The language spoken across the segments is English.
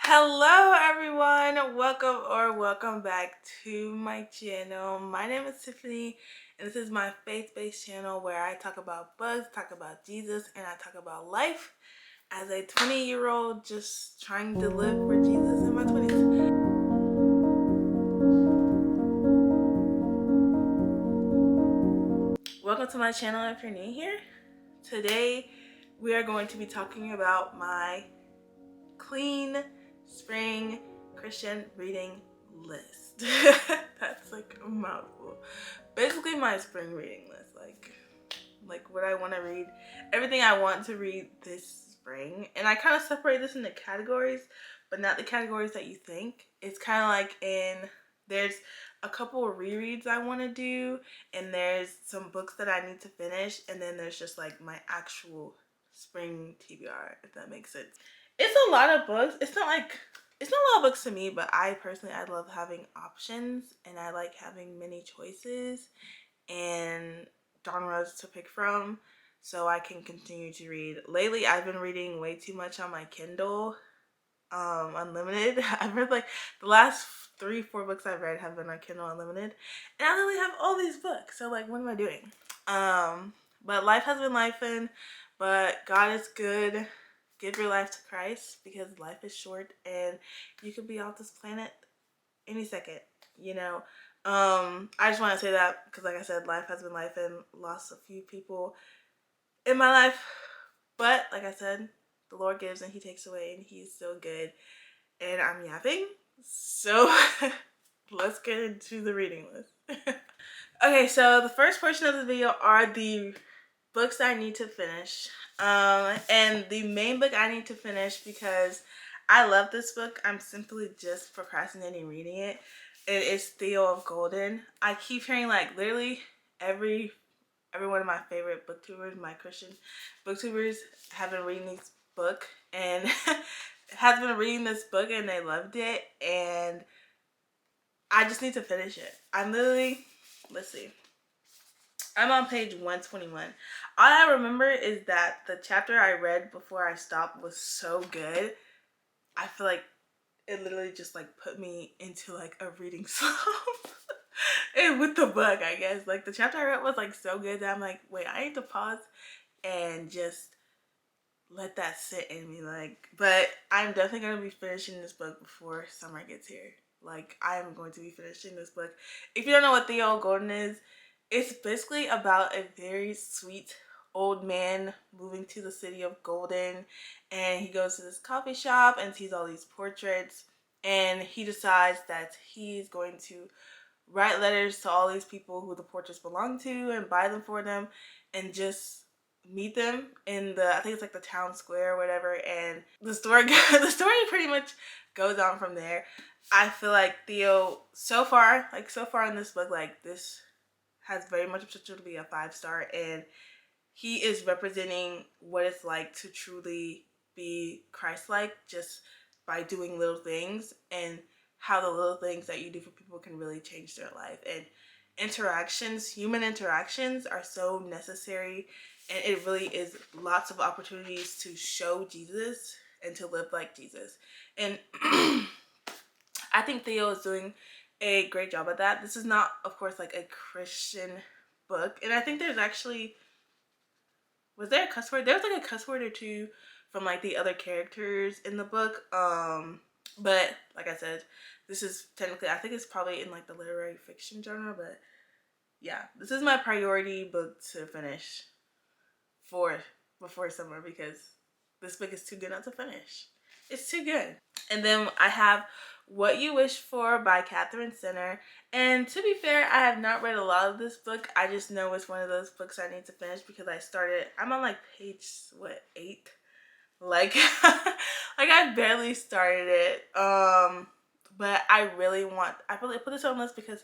Hello everyone, welcome back to my channel. My name is Tiffany and this is my faith-based channel where I talk about books, talk about Jesus, and I talk about life as a 20-year-old just trying to live for Jesus in my 20s. Welcome to my channel if you're new here. Today we are going to be talking about my clean spring Christian reading list. That's like a mouthful. Basically my spring reading list, like what I want to read, everything I want to read this spring. And I kind of separate this into categories, but not the categories that you think. It's kind of like there's a couple of rereads I want to do, and there's some books that I need to finish, and then there's just like my actual spring TBR, if that makes sense. It's a lot of books. It's not a lot of books to me, but I personally, I love having options and I like having many choices and genres to pick from so I can continue to read. Lately, I've been reading way too much on my Kindle Unlimited. I've read like the last 3-4 books I've read have been on Kindle Unlimited, and I literally have all these books. So like, what am I doing? But life has been lifing, but God is good. Give your life to Christ because life is short and you could be off this planet any second, you know. I just want to say that because like I said, life has been life and lost a few people in my life. But like I said, the Lord gives and he takes away and he's so good. And I'm yapping. So let's get into the reading list. Okay, so the first portion of the video are the books I need to finish. And the main book I need to finish because I love this book. I'm simply just procrastinating reading it. It is Theo of Golden. I keep hearing like literally every one of my favorite booktubers, my Christian booktubers, have been reading this book and has been reading this book and they loved it, and I just need to finish it. I'm literally, let's see. I'm on page 121. All I remember is that the chapter I read before I stopped was so good. I feel like it literally just like put me into like a reading slump. And with the book, I guess. Like the chapter I read was like so good that I'm like, wait, I need to pause and just let that sit in me. Like, but I'm definitely going to be finishing this book before summer gets here. Like, I am going to be finishing this book. If you don't know what Theo Golden is, it's basically about a very sweet old man moving to the city of Golden, and he goes to this coffee shop and sees all these portraits, and he decides that he's going to write letters to all these people who the portraits belong to and buy them for them and just meet them in the, I think it's like the town square or whatever, and the story pretty much goes on from there. I feel like Theo so far in this book, like this has very much potential to be a 5-star, and he is representing what it's like to truly be Christ-like just by doing little things, and how the little things that you do for people can really change their life. And human interactions are so necessary, and it really is lots of opportunities to show Jesus and to live like Jesus. And I think Theo is doing a great job at that. This is not, of course, like a Christian book, and I think there's actually, was there a cuss word? There was like a cuss word or two from like the other characters in the book. But like I said, this is technically, I think it's probably in like the literary fiction genre, but yeah, this is my priority book to finish before summer because this book is too good not to finish. It's too good. And then I have What You Wish For by Catherine Center. And to be fair, I have not read a lot of this book. I just know it's one of those books I need to finish because I'm on like page, 8? Like, like I barely started it. But I put this on this because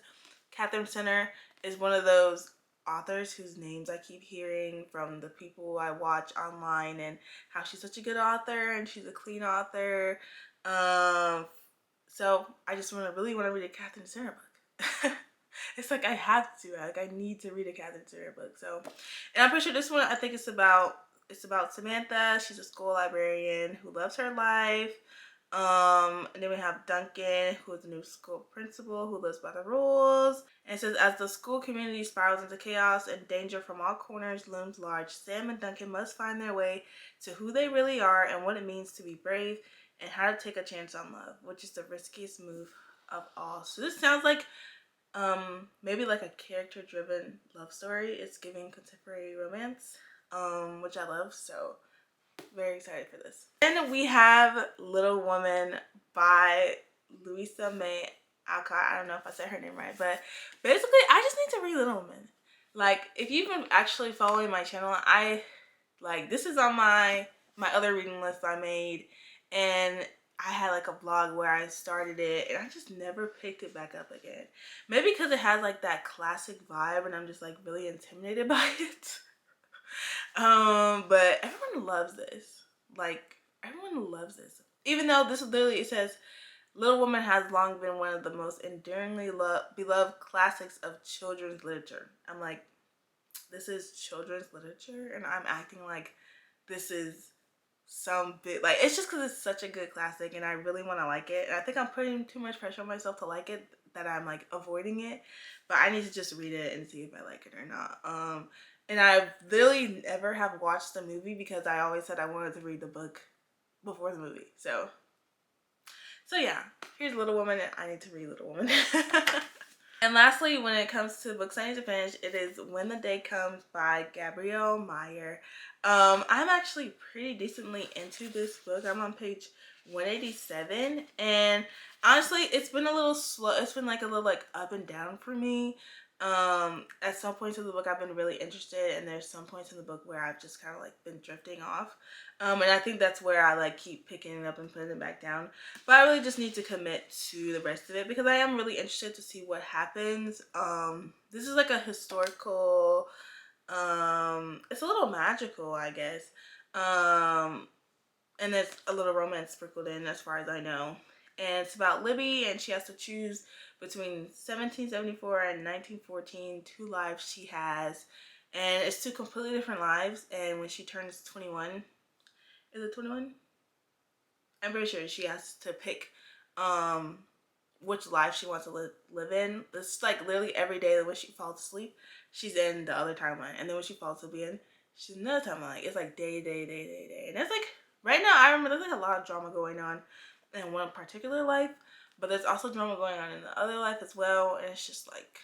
Catherine Center is one of those authors whose names I keep hearing from the people I watch online, and how she's such a good author and she's a clean author. So I just really want to read a Catherine Center book. It's like I have to, like I need to read a Catherine Center book. So, and I'm pretty sure this one, I think it's about Samantha. She's a school librarian who loves her life. And then we have Duncan, who is the new school principal who lives by the rules. And it says, as the school community spirals into chaos and danger from all corners looms large, Sam and Duncan must find their way to who they really are and what it means to be brave and how to take a chance on love, which is the riskiest move of all. So this sounds like maybe like a character-driven love story. It's giving contemporary romance, which I love, so very excited for this. Then we have Little Woman by Louisa May Alcott. I don't know if I said her name right, but basically I just need to read Little Woman. Like, if you've been actually following my channel, this is on my other reading list I made, and I had like a vlog where I started it and I just never picked it back up again. Maybe because it has like that classic vibe and I'm just like really intimidated by it. But everyone loves this. Like, everyone loves this. Even though this is literally, it says, Little Woman has long been one of the most enduringly beloved classics of children's literature. I'm like, this is children's literature? And I'm acting like this is some bit, like, it's just because it's such a good classic and I really want to like it. And I think I'm putting too much pressure on myself to like it, that I'm like avoiding it. But I need to just read it and see if I like it or not. And I literally never have watched the movie because I always said I wanted to read the book before the movie. So yeah, here's Little Woman, and I need to read Little Woman. And lastly, when it comes to books I need to finish, it is When the Day Comes by Gabrielle Meyer. I'm actually pretty decently into this book. I'm on page 187, and honestly, it's been a little slow. It's been like a little like up and down for me. At some points in the book I've been really interested, and there's some points in the book where I've just kind of like been drifting off. And I think that's where I like keep picking it up and putting it back down. But I really just need to commit to the rest of it because I am really interested to see what happens. This is like a historical, it's a little magical, I guess. And there's a little romance sprinkled in as far as I know. And it's about Libby, and she has to choose between 1774 and 1914, two lives she has. And it's two completely different lives. And when she turns 21, is it 21? I'm pretty sure she has to pick which life she wants to live in. It's like literally every day that when she falls asleep, she's in the other timeline. And then when she falls asleep again, she's in another timeline. It's like day. And it's like, right now, I remember there's like a lot of drama going on in one particular life, but there's also drama going on in the other life as well. And it's just like,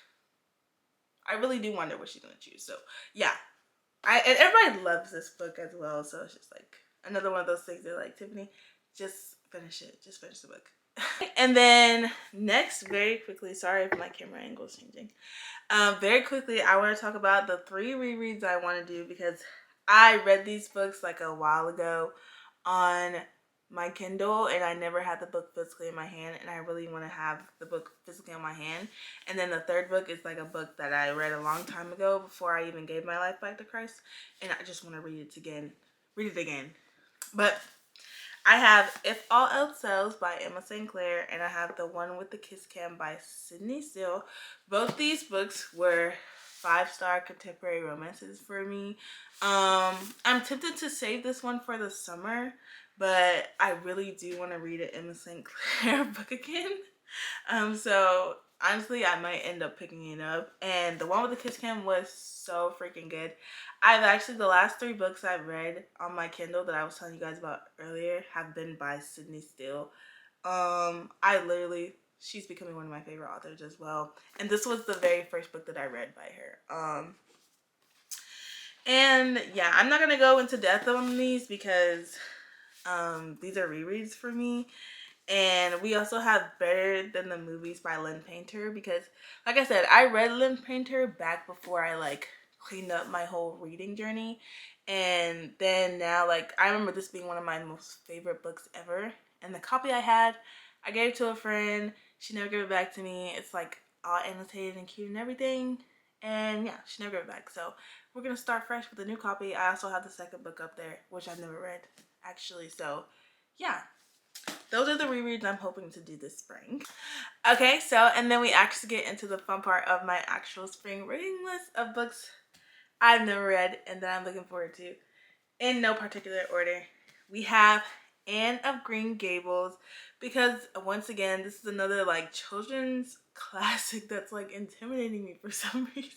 I really do wonder what she's gonna choose. So yeah, and everybody loves this book as well. So it's just like another one of those things that like, Tiffany, just finish it. Just finish the book. And then next, very quickly, sorry if my camera angle is changing. Very quickly, I want to talk about the 3 rereads I want to do because I read these books like a while ago on my Kindle, and I never had the book physically in my hand, and I really want to have the book physically in my hand. And then the third book is like a book that I read a long time ago before I even gave my life back to Christ, and I just want to read it again. But I have If All Else Fails by Emma St. Clair, and I have The One with the Kiss Cam by Sydney Steele. Both these books were 5-star contemporary romances for me. I'm tempted to save this one for the summer, but I really do want to read an Emma St. Clair book again. So honestly, I might end up picking it up. And The One with the Kiss Cam was so freaking good. The last 3 books I've read on my Kindle that I was telling you guys about earlier have been by Sydney Steele. She's becoming one of my favorite authors as well. And this was the very first book that I read by her. And yeah, I'm not going to go into depth on these because these are rereads for me. And we also have Better Than the Movies by Lynn Painter because, like I said, I read Lynn Painter back before I like cleaned up my whole reading journey. And then now, like, I remember this being one of my most favorite books ever. And the copy I had, I gave it to a friend. She never gave it back to me. It's like all annotated and cute and everything. And yeah, she never gave it back. So we're going to start fresh with a new copy. I also have the second book up there, which I've never read, actually. So yeah. Those are the rereads I'm hoping to do this spring. Okay, and then we actually get into the fun part of my actual spring reading list of books I've never read and that I'm looking forward to. In no particular order, we have Anne of Green Gables, because once again, this is another like children's classic that's like intimidating me for some reason.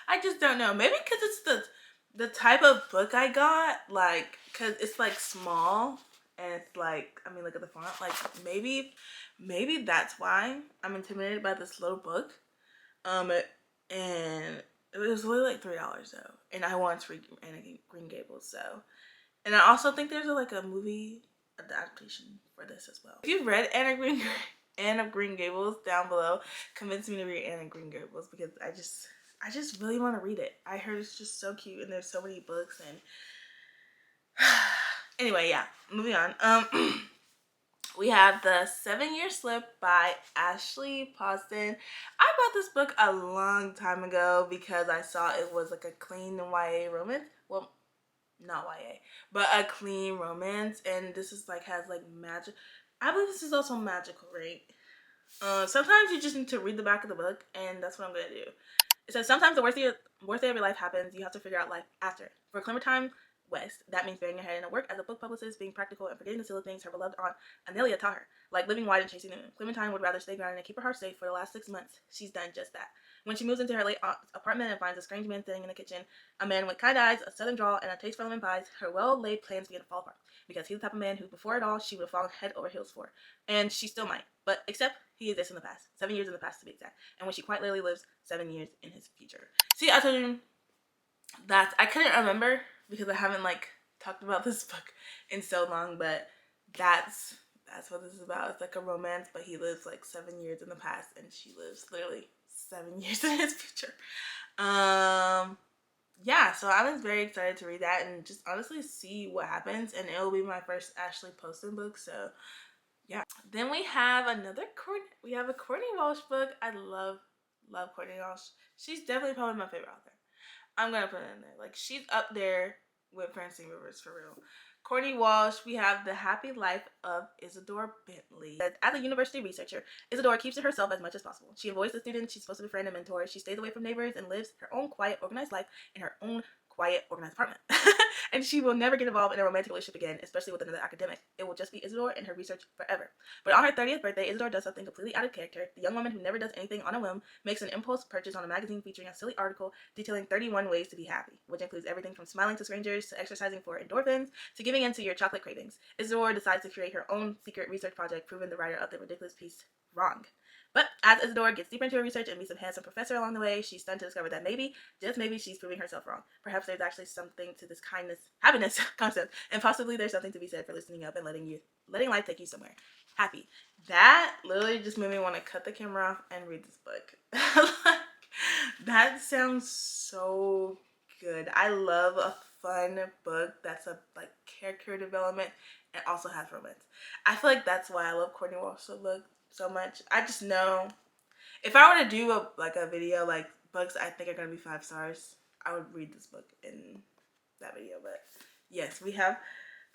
I just don't know. Maybe because it's the type of book I got, like, because it's like small and it's like, I mean, look at the font. Like maybe that's why I'm intimidated by this little book. And it was really like $3 though, and I wanted to read Anne of Green Gables, so. And I also think there's like a movie adaptation for this as well. If you've read Anne of Green Gables, down below, convince me to read Anne of Green Gables, because I just really want to read it. I heard it's just so cute, and there's so many books, and anyway, yeah, moving on. We have The 7-Year Slip by Ashley Poston. I bought this book a long time ago because I saw it was like a clean YA romance. Well, not YA, but a clean romance, and this is like has like magic. I believe this is also magical, right? Sometimes you just need to read the back of the book, and that's what I'm gonna do. It says, sometimes the worst day of your life happens. You have to figure out life after. For Clementine West, that means burying your head in her work as a book publicist, being practical, and forgetting the silly things her beloved aunt Amelia taught her, like living wide and chasing the moon. Clementine would rather stay grounded and keep her heart safe. For the last 6 months, she's done just that. When she moves into her late aunt's apartment and finds a strange man sitting in the kitchen, a man with kind eyes, a southern drawl, and a taste for lemon pies, her well-laid plans begin to fall apart. Because he's the type of man who, before it all, she would have fallen head over heels for. And she still might. But except he exists in the past. 7 years in the past to be exact. And when she quite literally lives 7 years in his future. See, I told you that I couldn't remember because I haven't like talked about this book in so long, but that's what this is about. It's like a romance, but he lives like 7 years in the past and she lives literally 7 years in his future. Yeah, so I was very excited to read that and just honestly see what happens, and it will be my first Ashley Poston book, so yeah. Then we have a Courtney Walsh book. I love Courtney Walsh. She's definitely probably my favorite author. I'm gonna put it in there. Like, she's up there with Francine Rivers for real. Courtney Walsh, we have The Happy Life of Isadore Bentley. As a university researcher, Isadore keeps to herself as much as possible. She avoids the students she's supposed to befriend and mentor. She stays away from neighbors and lives her own quiet, organized life in her own quiet, organized apartment. And she will never get involved in a romantic relationship again, especially with another academic. It will just be Isadore and her research forever. But on her 30th birthday, Isadore does something completely out of character. The young woman who never does anything on a whim makes an impulse purchase on a magazine featuring a silly article detailing 31 ways to be happy, which includes everything from smiling to strangers to exercising for endorphins to giving in to your chocolate cravings. Isadore decides to create her own secret research project, proving the writer of the ridiculous piece wrong. But as Isadore gets deeper into her research and meets a handsome professor along the way, she's stunned to discover that maybe, just maybe, she's proving herself wrong. Perhaps there's actually something to this happiness concept, and possibly there's something to be said for listening up and letting life take you somewhere happy. That literally just made me want to cut the camera off and read this book. That sounds so good. I love a fun book that's a like character development and also has romance. I feel like that's why I love Courtney Walsh so much. I just know if I were to do a video like books I think are gonna be 5 stars, I would read this book in that video. But yes, we have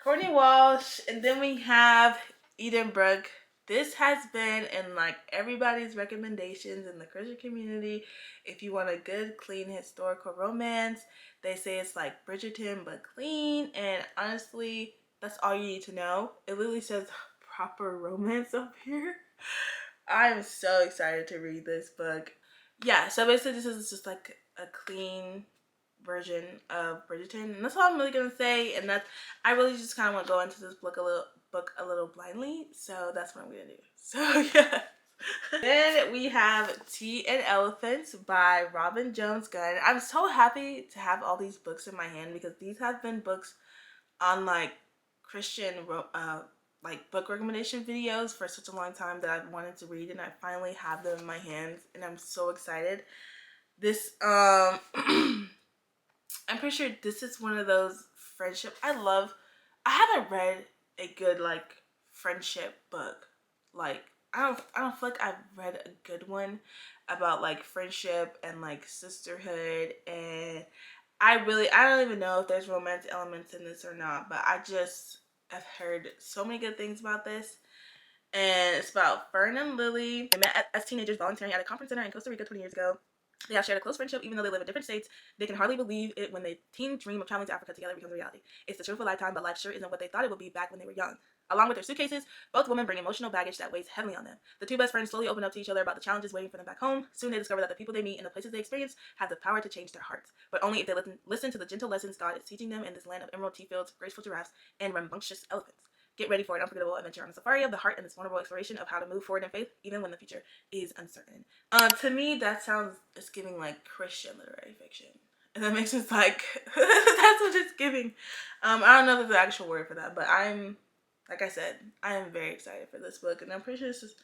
Courtney Walsh, and then we have Eden Brooke. This has been in like everybody's recommendations in the Christian community. If you want a good, clean historical romance, they say it's like Bridgerton but clean, and honestly, that's all you need to know. It literally says proper romance up here. I am so excited to read this book. Yeah, so basically this is just like a clean version of Bridgerton, and that's all I'm really gonna say. And I really just kind of want to go into this book a little blindly, so that's what I'm gonna do. So yeah. Then we have Tea and Elephants by Robin Jones Gunn. I'm so happy to have all these books in my hand because these have been books on like Christian like book recommendation videos for such a long time that I've wanted to read, and I finally have them in my hands, and I'm so excited. This I'm pretty sure this is one of those friendship I haven't read a good like friendship book. Like I don't feel like I've read a good one about like friendship and like sisterhood, and I don't even know if there's romantic elements in this or not, but I just have heard so many good things about this. And it's about Fern and Lily. They met as teenagers volunteering at a conference center in Costa Rica 20 years ago. They have shared a close friendship even though they live in different states. They can hardly believe it when the teen dream of traveling to Africa together becomes a reality. It's the truth of a lifetime, but life sure isn't what they thought it would be back when they were young. Along with their suitcases, both women bring emotional baggage that weighs heavily on them. The two best friends slowly open up to each other about the challenges waiting for them back home. Soon they discover that the people they meet and the places they experience have the power to change their hearts, but only if they listen to the gentle lessons God is teaching them in this land of emerald tea fields, graceful giraffes, and rambunctious elephants. Get ready for an unforgettable adventure on a safari of the heart and this wonderful exploration of how to move forward in faith, even when the future is uncertain. To me, that sounds, it's giving like Christian literary fiction. And that makes it like, that's what it's giving. I don't know if there's an actual word for that, but like I said, I am very excited for this book, and I'm pretty sure this is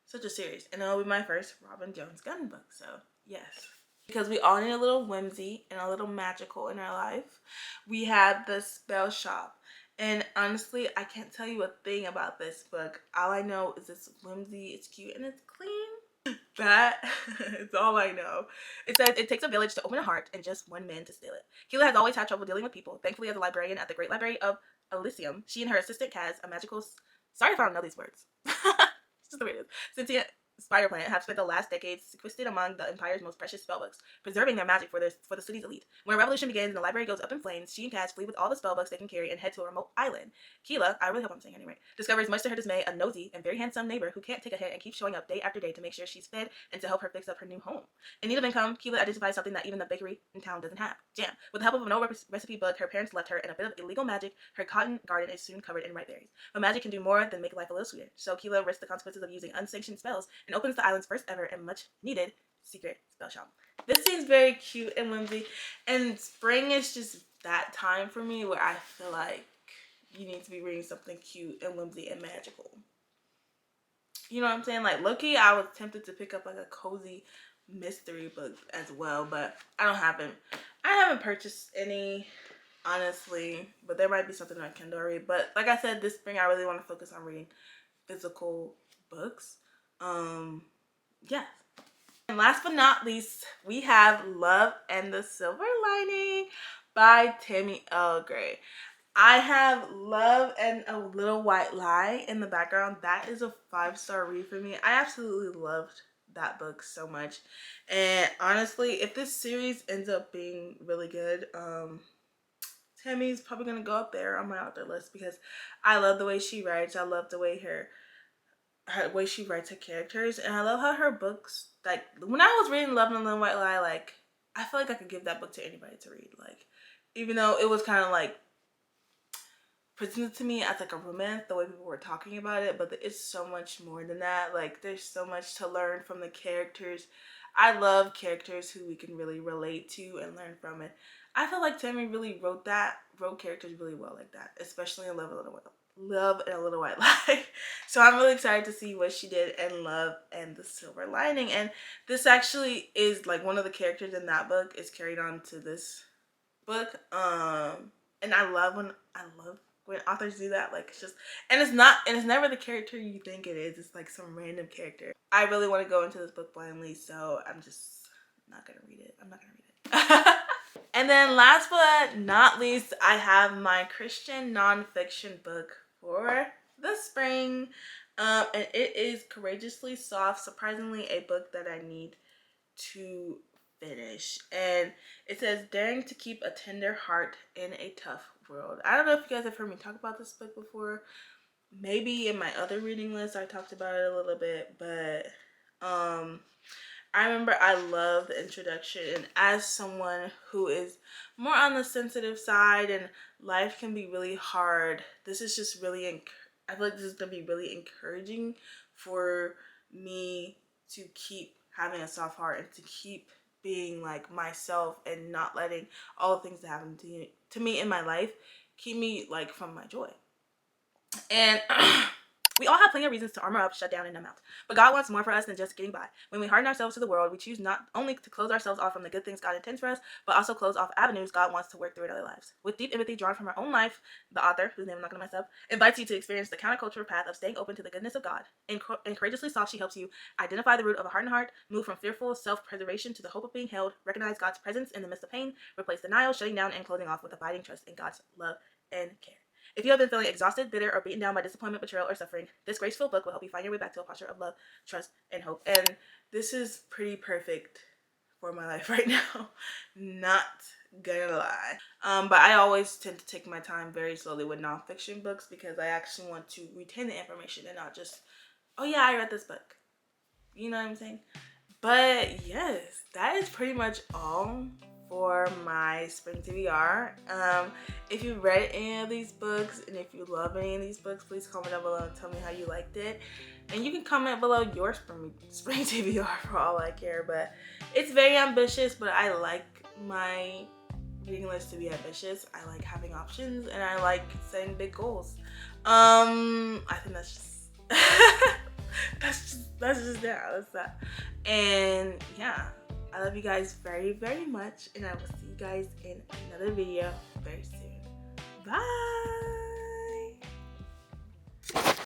such a series, and it'll be my first Robin Jones Gunn book, so yes. Because we all need a little whimsy and a little magical in our life, we have the spell shop. And honestly, I can't tell you a thing about this book. All I know is it's whimsy, it's cute, and it's clean. That is all I know. It says it takes a village to open a heart and just one man to steal it. Keela has always had trouble dealing with people. Thankfully, as a librarian at the Great Library of Elysium, she and her assistant Kaz, a magical, sorry if I don't know these words. It's just the way it is. Sentient spider plant have spent the last decades sequestered among the Empire's most precious spellbooks, preserving their magic for the city's elite. When a revolution begins and the library goes up in flames, she and Kaz flee with all the spellbooks they can carry and head to a remote island. Keela, I really hope I'm saying her name right, discovers much to her dismay a nosy and very handsome neighbor who can't take a hint and keeps showing up day after day to make sure she's fed and to help her fix up her new home. In need of income, Keela identifies something that even the bakery in town doesn't have: jam. With the help of an old recipe book her parents left her and a bit of illegal magic, her cotton garden is soon covered in ripe berries. But magic can do more than make life a little sweeter, so Keela risks the consequences of using unsanctioned spells and opens the island's first ever and much needed secret spell shop. This seems very cute and whimsy, and spring is just that time for me where I feel like you need to be reading something cute and whimsy and magical. You know what I'm saying? Like, low-key, I was tempted to pick up like a cozy mystery book as well, but I haven't purchased any, honestly, but there might be something on Kindle read. But like I said, this spring I really want to focus on reading physical books. Yeah. And last but not least, we have Love and the Silver Lining by Tammy L. Gray. I have Love and a Little White Lie in the background. That is a 5-star read for me. I absolutely loved that book so much. And honestly, if this series ends up being really good, Tammy's probably going to go up there on my author list because I love the way she writes. I love the way her way she writes her characters, and I love how her books, like when I was reading Love and a Little White Lie, like I feel like I could give that book to anybody to read, like even though it was kind of like presented to me as like a romance the way people were talking about it, but it's so much more than that. Like there's so much to learn from the characters. I love characters who we can really relate to and learn from it. I feel like Tammy really wrote characters really well like that, especially in Love and a Little White Lie. So I'm really excited to see what she did in Love and the Silver Lining. And this actually is like one of the characters in that book is carried on to this book. And I love when authors do that. Like it's just, and it's never the character you think it is. It's like some random character. I really want to go into this book blindly, so I'm just not gonna read it. I'm not gonna read it. And then last but not least, I have my Christian nonfiction book for the spring. And it is Courageously Soft, surprisingly a book that I need to finish. And it says, daring to keep a tender heart in a tough world. I don't know if you guys have heard me talk about this book before. Maybe in my other reading list I talked about it a little bit, but I remember I love the introduction, and as someone who is more on the sensitive side and life can be really hard, this is just really, I feel like this is going to be really encouraging for me to keep having a soft heart and to keep being like myself and not letting all the things that happen to me in my life keep me like from my joy. And we all have plenty of reasons to armor up, shut down, and numb out. But God wants more for us than just getting by. When we harden ourselves to the world, we choose not only to close ourselves off from the good things God intends for us, but also close off avenues God wants to work through in other lives. With deep empathy drawn from her own life, the author, whose name I'm not going to mess up, invites you to experience the countercultural path of staying open to the goodness of God. In Courageously Soft, she helps you identify the root of a hardened heart, move from fearful self-preservation to the hope of being held, recognize God's presence in the midst of pain, replace denial, shutting down, and closing off with abiding trust in God's love and care. If you have been feeling exhausted, bitter, or beaten down by disappointment, betrayal, or suffering, this graceful book will help you find your way back to a posture of love, trust, and hope. And this is pretty perfect for my life right now. Not gonna lie. But I always tend to take my time very slowly with nonfiction books because I actually want to retain the information and not just, oh yeah, I read this book. You know what I'm saying? But yes, that is pretty much all for my spring TBR. If you read any of these books and if you love any of these books, please comment down below and tell me how you liked it. And you can comment below your spring TBR for all I care. But it's very ambitious, but I like my reading list to be ambitious. I like having options and I like setting big goals. I think that's just that's just that. And yeah, I love you guys very, very much, and I will see you guys in another video very soon. Bye.